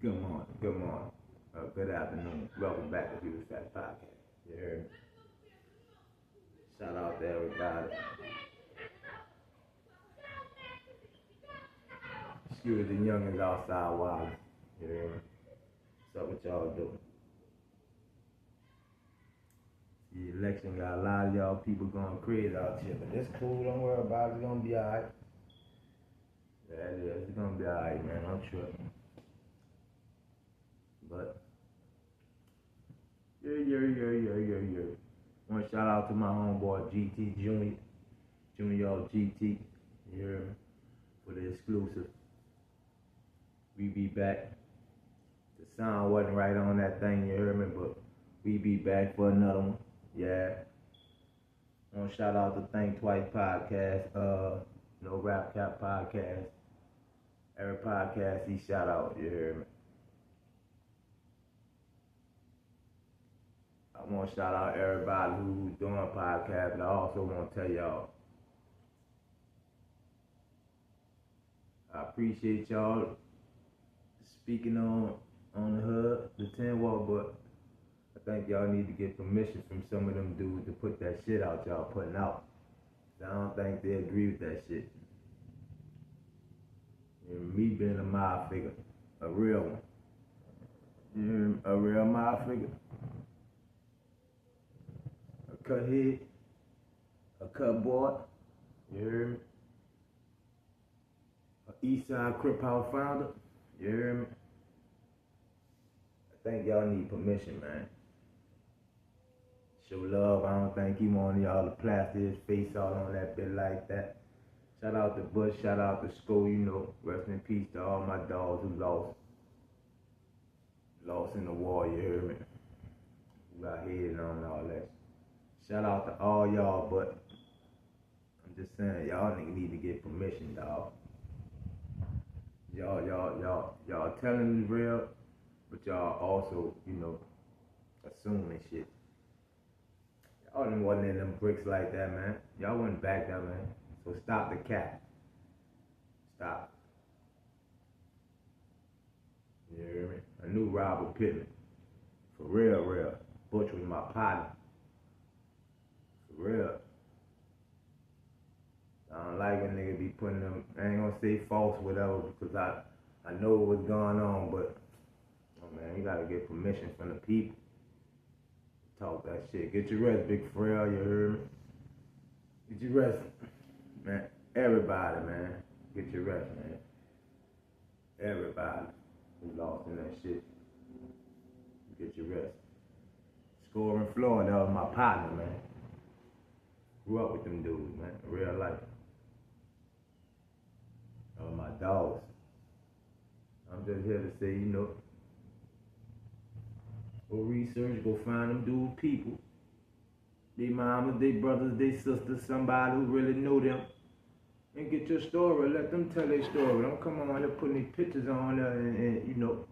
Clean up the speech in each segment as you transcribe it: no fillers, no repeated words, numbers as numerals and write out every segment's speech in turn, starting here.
Good morning, good afternoon. Welcome back to Beauty Fat Podcast. You heard me? Shout out to everybody. Excuse the youngins outside wild. You heard me? What's up with y'all doing? The election got a lot of y'all people going crazy out here, but it's cool. Don't worry about it. It's gonna be alright. Yeah, it is. It's gonna be alright, man. I'm sure. But yeah. Want to shout out to my homeboy GT Junior GT. You hear me? For the exclusive. We be back. The sound wasn't right on that thing, you heard me, but we be back for another one. Yeah. Want to shout out to Think Twice Podcast, No Rap Cap Podcast. Every podcast he shout out, you hear me? I want to shout out everybody who's doing podcasts, but I also want to tell y'all, I appreciate y'all speaking on the hood, the 10 wall, but I think y'all need to get permission from some of them dudes to put that shit out y'all putting out. I don't think they agree with that shit. And me being a mob figure, a real one. A real mob figure. A cut head, a cut boy, you hear me? A Eastside Crip House founder, you hear me? I think y'all need permission, man. Show love. I don't think he wanted y'all to plaster his face all on that bit like that. Shout out to Bush, shout out to Sko, you know. Rest in peace to all my dogs who lost in the war, you hear me? Who got headed on all that. Shout out to all y'all, but I'm just saying, y'all niggas need to get permission, dog. Y'all telling the real, but y'all also, you know, assuming shit. Y'all didn't wasn't in them bricks like that, man. Y'all wasn't back there, man. So stop the cap. Stop. You hear me? I knew Robert Pittman. For real. Butch was my partner. For real. I don't like when niggas be putting them, I ain't gonna say false whatever, because I know what's going on, but, oh man, you gotta get permission from the people. Talk that shit. Get your rest, Big Pharrell, you heard me? Get your rest. Man, everybody, man. Get your rest, man. Everybody who lost in that shit. Get your rest. Scoring Florida, that was my partner, man. Grew up with them dudes, man, in real life. That was my dogs. I'm just here to say, you know, go research, go find them dude people. They mamas, they brothers, they sisters, somebody who really know them. And get your story, let them tell their story. Don't come on here putting these pictures on there and you know,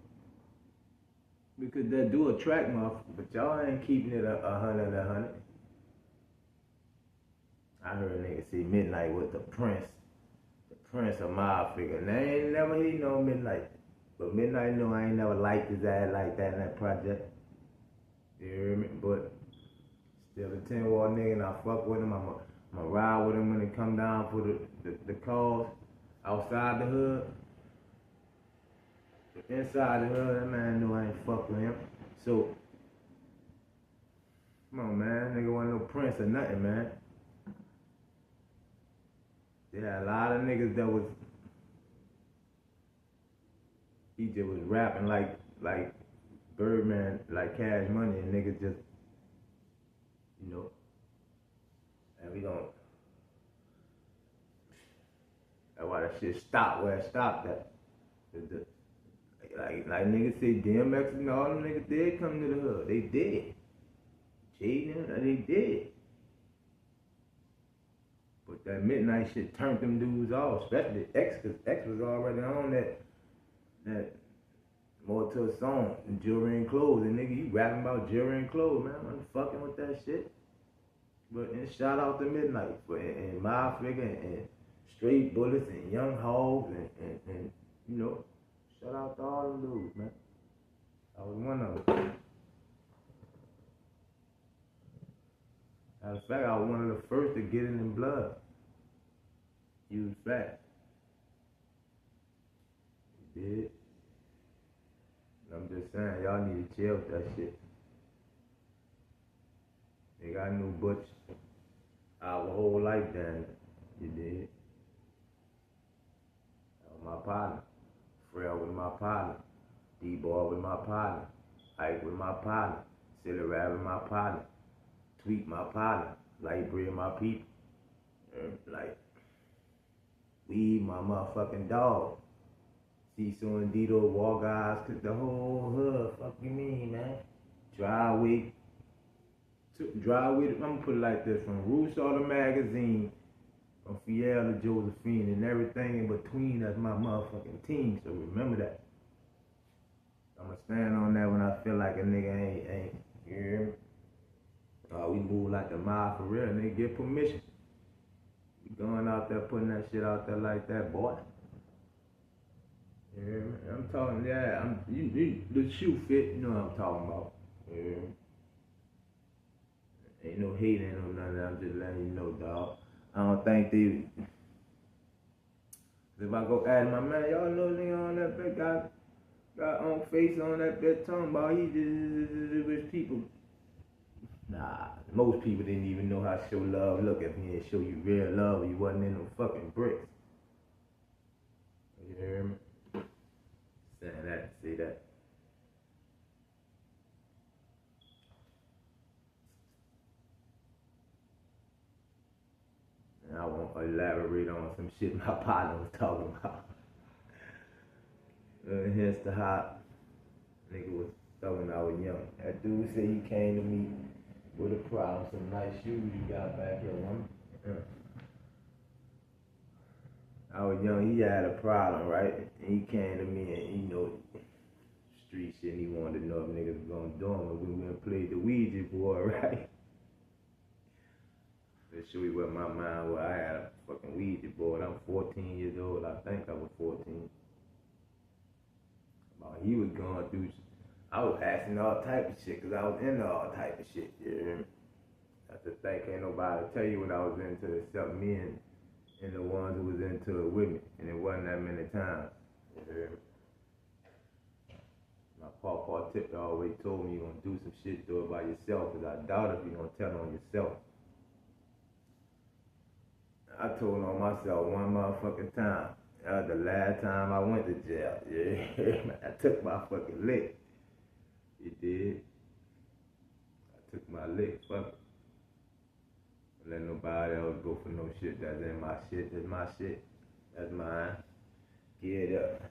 because that do attract motherfuckers, but y'all ain't keeping it 100. I heard a nigga say Midnight with the Prince of my figure. And I ain't never heard no Midnight. But Midnight know I ain't never liked his ass like that in that project. You hear me? But still a 10 wall nigga, and I fuck with him. I'ma ride with him when it come down for the calls outside the hood. But inside the hood, that man know I ain't fuck with him. So, come on, man. Nigga wasn't no Prince or nothing, man. They had a lot of niggas that was, he just was rapping like Birdman, like Cash Money, and niggas just, you know, and we gon', that's why that shit stopped where it stopped at. Like niggas say DMX and all them niggas did come to the hood. They did. Cheating, they did. But that Midnight shit turned them dudes off, especially X, because X was already on that more to a song, jewelry and clothes. And nigga, you rapping about jewelry and clothes, man. I'm fucking with that shit. But and shout out to Midnight and My Figure and Straight Bullets and Young Hogs and you know, Shout out to all the dudes, man. I was one of them. Matter of fact, I was one of the first to get it in blood. Use facts. You did. And I'm just saying, y'all need to chill with that shit. Nigga, I knew Butch our whole life down there. You did. That was my partner. Pharrell was my partner. D-Boy was my partner. Ike was my partner. Silly Rap was my partner. Tweet my partner. Lightbrick my people. Like, we my motherfucking dog. Cecil and Dito, War Guys, the whole hood. Fuck you mean, man? Driveway. I'm gonna put it like this: from Rousseau the magazine, from Fiel to Josephine, and everything in between. That's my motherfucking team. So remember that. I'ma stand on that when I feel like a nigga ain't. You hear me? We move like the mob for real. Nigga get permission. We going out there putting that shit out there like that, boy. You hear me? I'm talking. Yeah, the shoe fit. You know what I'm talking about. You hear me? Ain't no hating or nothing, I'm just letting you know, dog. I don't think they... If I go ask my man, y'all know nigga on that bit got on face on that bit talking about he just with people. Nah, most people didn't even know how to show love. Look, if he didn't show you real love, he wasn't in no fucking bricks. You hear me? Saying that to say that. I won't elaborate on some shit my partner was talking about. Hence the hot nigga was talking when I was young. That dude said he came to me with a problem. Some nice shoes you got back here, woman. I was young, he had a problem, right? And he came to me and, you know, street shit, and he wanted to know if niggas was gonna do him. And we went and played the Ouija board, right? To show you what my mind was. I had a fucking Ouija board. I'm 14 years old. I think I was 14. He was going through, I was asking all type of shit because I was into all type of shit. You hear me? That's the thing. Ain't nobody tell you what I was into except me and the ones who was into it with me. And it wasn't that many times. You hear me? My papa Tip always told me you gonna do some shit, do it by yourself, because I doubt if you're gonna tell on yourself. I told on myself one motherfucking time. That was the last time I went to jail. Yeah, I took my fucking lick. You did. I took my lick. Fuck it. Don't let nobody else go for no shit that's in my shit. That's my shit. That's mine. Get it up.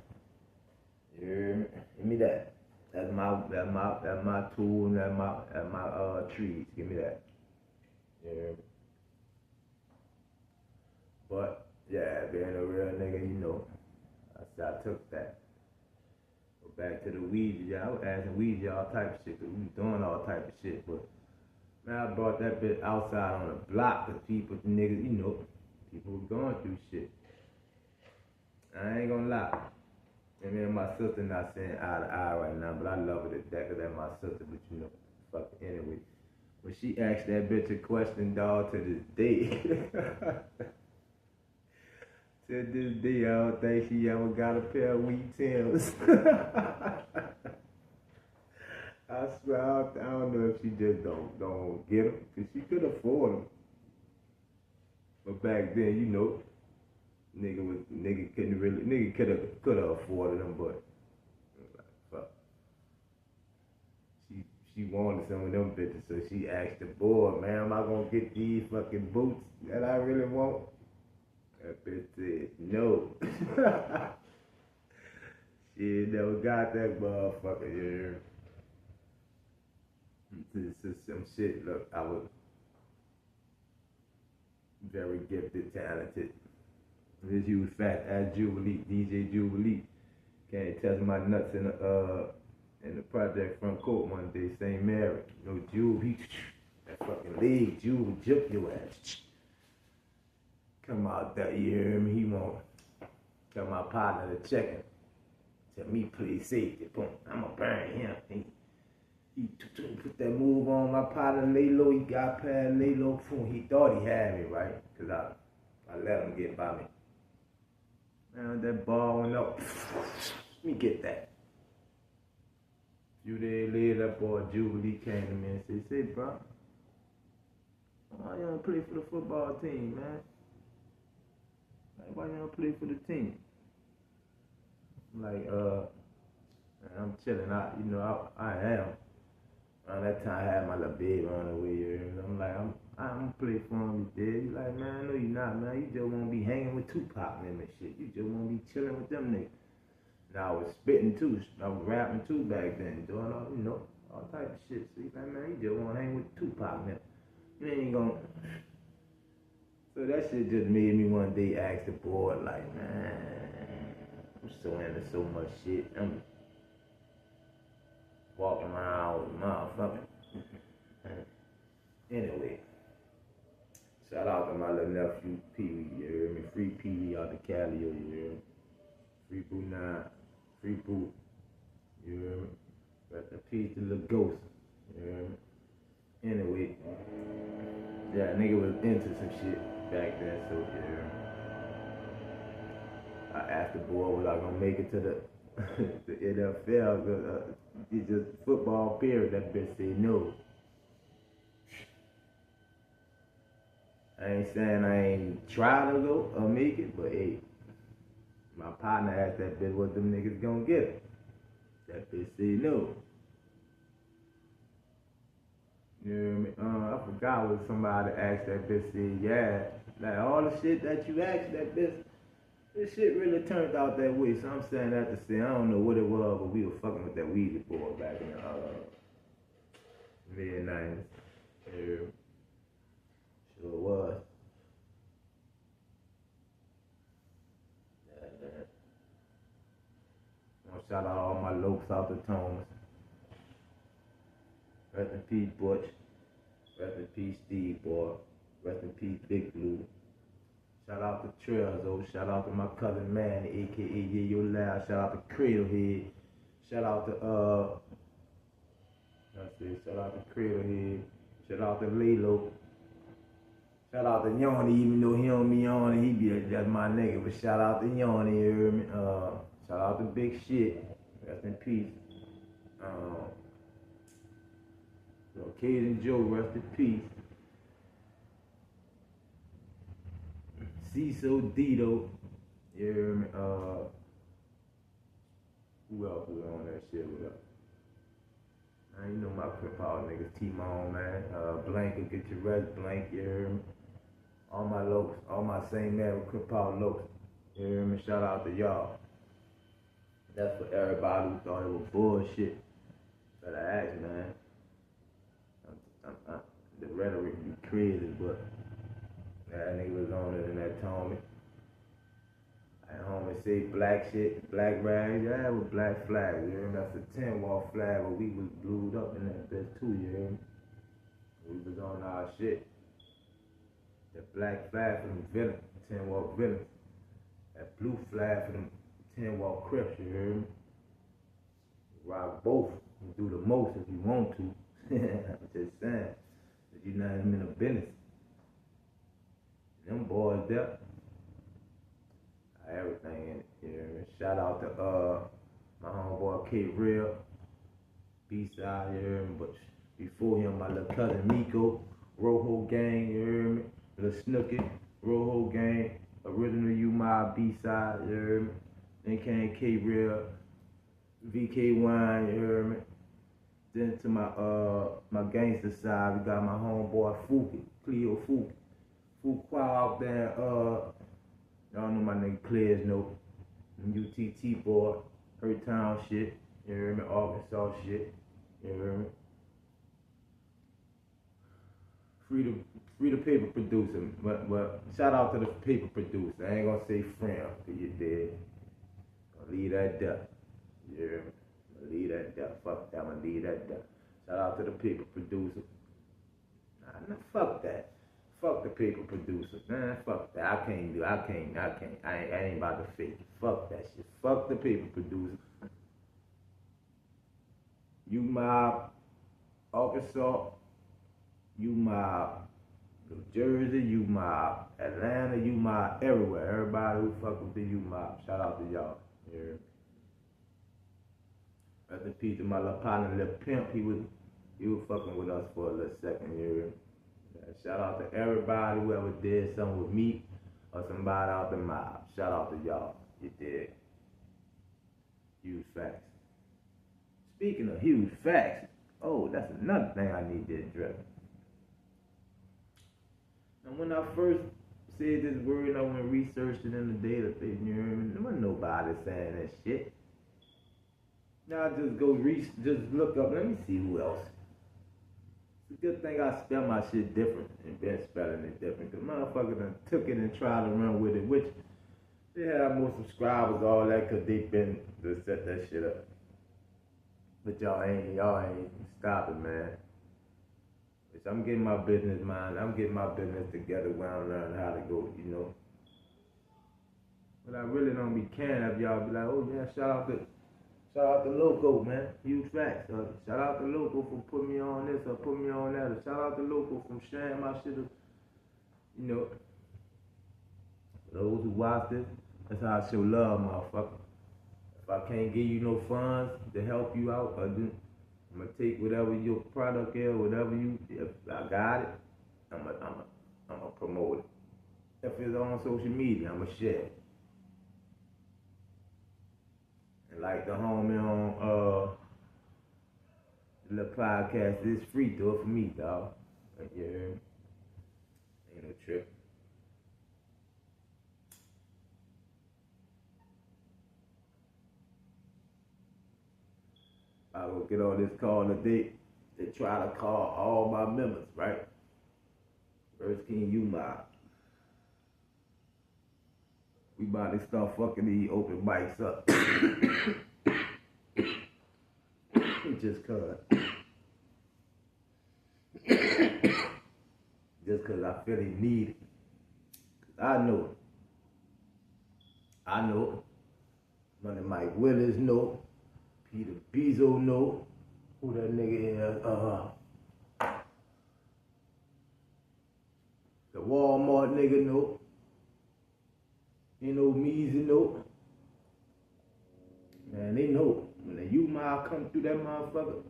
You hear me? Give me that. That's my tool and that's my trees. Give me that. You hear me? But, yeah, being a real nigga, you know, I took that. But back to the Ouija, yeah, I was asking Ouija all type of shit, because we was doing all type of shit, but, man, I brought that bitch outside on the block, because people, niggas, you know, people were going through shit. I ain't gonna lie. And me and my sister not saying eye to eye right now, but I love her to death, because that's my sister, but you know, fuck it anyway. But she asked that bitch a question, dog, to this day. To this day, I don't think she ever got a pair of wheat Timbs. I swear, I don't know if she just don't get them, because she could afford them. But back then, you know, nigga could have afforded them, but like, fuck. She wanted some of them bitches, so she asked the boy, man, am I gonna get these fucking boots that I really want? That bitch said no. She never got that motherfucker, you hear? This is some shit. Look, I was very gifted, talented. This huge fat ass Jubilee, DJ Jubilee, came test my nuts in the project front court one day, St. Mary. You know, Jube, that fucking leg, Jube would jump your ass. Come out that, you hear me? He won't tell my partner to check him. Tell me play safety. Boom. I'ma burn him. He put that move on my partner, lay low. He got past, lay low. Boom. He thought he had me, right? Because I let him get by me. Man, that ball went up. Let me get that. A few days later, that boy Jubilee came to me and said, "Say, bro, why you don't play for the football team, man? Like, why you don't play for the team?" I'm like, I'm chilling out. I am. Around that time, I had my little baby on the way. I'm like, I'm play for him, you did. He's like, man, no, you not, man. You just want to be hanging with Tupac and them and shit. You just want to be chilling with them niggas. Now I was spitting too. I was rapping too back then, doing all type of shit. So he's like, man, you just want to hang with Tupac now. You ain't gonna. So that shit just made me one day ask the board, like, man, I'm so into so much shit. I'm walking around with motherfucking. Anyway, shout out to my little nephew Pee Wee, you hear me? Free Pee Wee out the Cali, you hear me? Free Boo 9, Free Boo, you hear me? Rest in peace to the ghost, you hear me? Anyway, yeah, nigga was into some shit back then, so you hear me? I asked the boy, was I gonna make it to the NFL? It's just football period. That bitch said no. I ain't saying I ain't try to go or make it, but hey, my partner asked that bitch what them niggas gonna get. That bitch said no. You know what I mean? I forgot what somebody asked that bitch said yeah. Like all the shit that you asked that bitch, this shit really turned out that way. So I'm saying that to say I don't know what it was, but we were fucking with that Ouija board back in the mid-90s. Yeah. Sure was. Yeah. I want to shout out all my lokes out the Thomas. Rest in peace, Butch. Rest in peace, Steve, boy. Rest in peace, Big Blue. Shout out to Trails, though. Shout out to my cousin Manny, aka Yo Loud. Shout out to Cradlehead. Shout out to shout out to Cradlehead. Shout out to Lalo. Shout out to Yanni, even though he don't be on it, he be just my nigga. But shout out to Yanni, you hear me? Shout out to Big Shit. Rest in peace. Cajun Joe, rest in peace. Cecil Dito, you hear me? Who else was on that shit with us? Man, you know my Crip Hall niggas, T-Mone, man. Blanket, get your rest, Blank, you hear me? All my lokes, all my same man with Crip Hall lokes, you hear me? Shout out to y'all. That's for everybody who thought it was bullshit. But I asked, man. The rhetoric be crazy, but that nigga was on it and that told me. That homie say black shit, black rags, yeah, with black flags, you hear me? That's a 10-wall flag, but we was glued up in that bitch too, you hear me? We was on our shit. The black flag for them villains, 10-wall villains. That blue flag for them 10-wall crips, you hear me? Rock both, you do the most if you want to. I'm just saying, that you're not even in the business. Them boys there, everything in it, you know. Shout out to my homeboy K Real, B-side, you hear me? But before him, my little cousin Miko, Rojo Gang, you hear me? Little Snooky, Rojo Gang, Original U My B-side, you hear me? Then came K Real, VK Wine, you hear me? Then to my gangster side, we got my homeboy Fuki, Cleo Fuki. Fuqua out there, y'all know my nigga Players know. UTT boy, her town shit, you hear me? Arkansas shit, you hear me? Free the paper producer, but shout out to the paper producer. I ain't gonna say friend, cause you dead. Gonna leave that there, you hear me? Leave that there. Fuck that one. Leave that there. Shout out to the paper producer. Nah, fuck that. Fuck the paper producer. Man, fuck that. I ain't about to fake it. Fuck that shit. Fuck the paper producer. mob Arkansas, you mob New Jersey, you mob Atlanta, you mob everywhere. Everybody who fuck with the U mob, shout out to y'all. Yeah. Rest in peace to my little partner, Lil Pimp. He was fucking with us for a little second. Yeah. Shout out to everybody who ever did something with me or somebody out the mob. Shout out to y'all. You did. Huge facts. Speaking of huge facts, oh, that's another thing I need to address. And when I first said this word, I went and researched it in the database. You know, there wasn't nobody saying that shit. Now I just go just look up. Let me see who else. It's a good thing I spell my shit different and been spelling it different. Cause motherfuckers done took it and tried to run with it, which they have more subscribers, all that, cause they been to set that shit up. But y'all ain't stopping, man. Bitch, I'm getting my business mind. I'm getting my business together when I learn how to go, you know. But I really don't be caring if y'all be like, oh yeah, shout out to LoCo, man. Huge facts. Shout out to LoCo for putting me on this or putting me on that. Or shout out to LoCo for sharing my shit. You know, those who watch this, that's how I show love, motherfucker. If I can't give you no funds to help you out, I'm gonna take whatever your product is, if I got it, I'm gonna promote it. If it's on social media, I'm gonna share it. And like the homie on the podcast, it's free, do it for me, dog. Yeah, ain't no trip. I will get on this call today. They try to call all my members, right? First King U-Mob. We about to start fucking these open mics up. Just cause. Just cause I feel they need it. I know it. I know it. Money Mike Willis know. Peter Bezos know who that nigga is. The Walmart nigga know. You know, Measy know. Man, they know. When the U-Mob come through that motherfucker,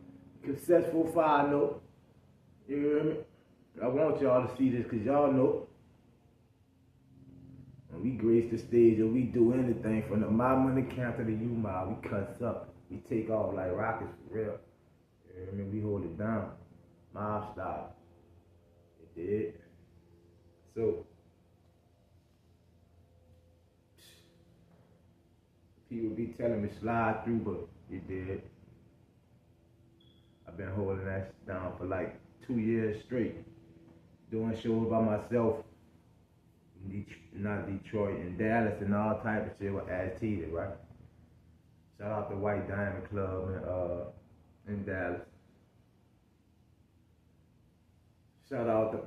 Successful Fire know. You hear me? I want y'all to see this because y'all know. When we grace the stage or we do anything from the My Money Camp to the U-Mob, we cuss up. We take off like rockets for real. You know what I mean? We hold it down. Mob style. It did. So, people be telling me slide through, but it did. I've been holding that down for like 2 years straight. Doing shows by myself. Not Detroit and Dallas and all type of shit with Aztec, right? Shout out to White Diamond Club in Dallas. Shout out to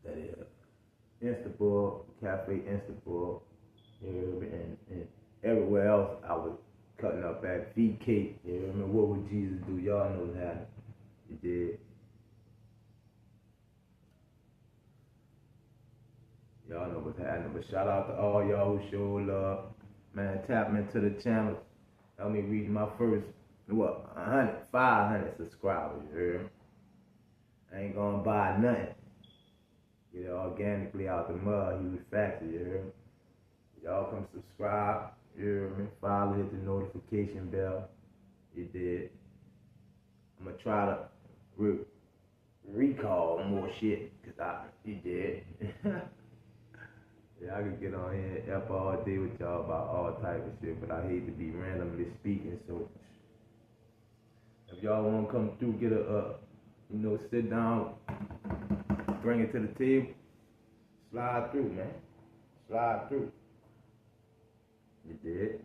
that is Instaboard, Cafe Instaboard, you know, and everywhere else I was cutting up at Feed Cake, you know, what would Jesus do? Y'all know that. He did. Y'all know what's happening, but shout out to all y'all who showed love. Man, tap into the channel. Help me reach my first, 500 subscribers, you heard? I ain't gonna buy nothing. Get it organically out the mud, huge factor, you heard? Y'all come subscribe, you heard me? Follow, hit the notification bell. You did. I'm gonna try to recall more shit, cause you did. Yeah, I could get on here and F all day with y'all about all type of shit, but I hate to be randomly speaking, so if y'all want to come through, get sit down, bring it to the table, slide through, man. Slide through. You did.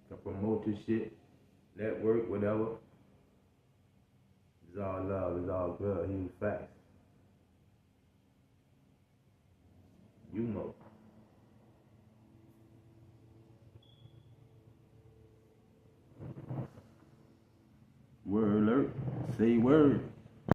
Can promote your shit, network, whatever. It's all love, it's all good, huge facts. You know. Say word.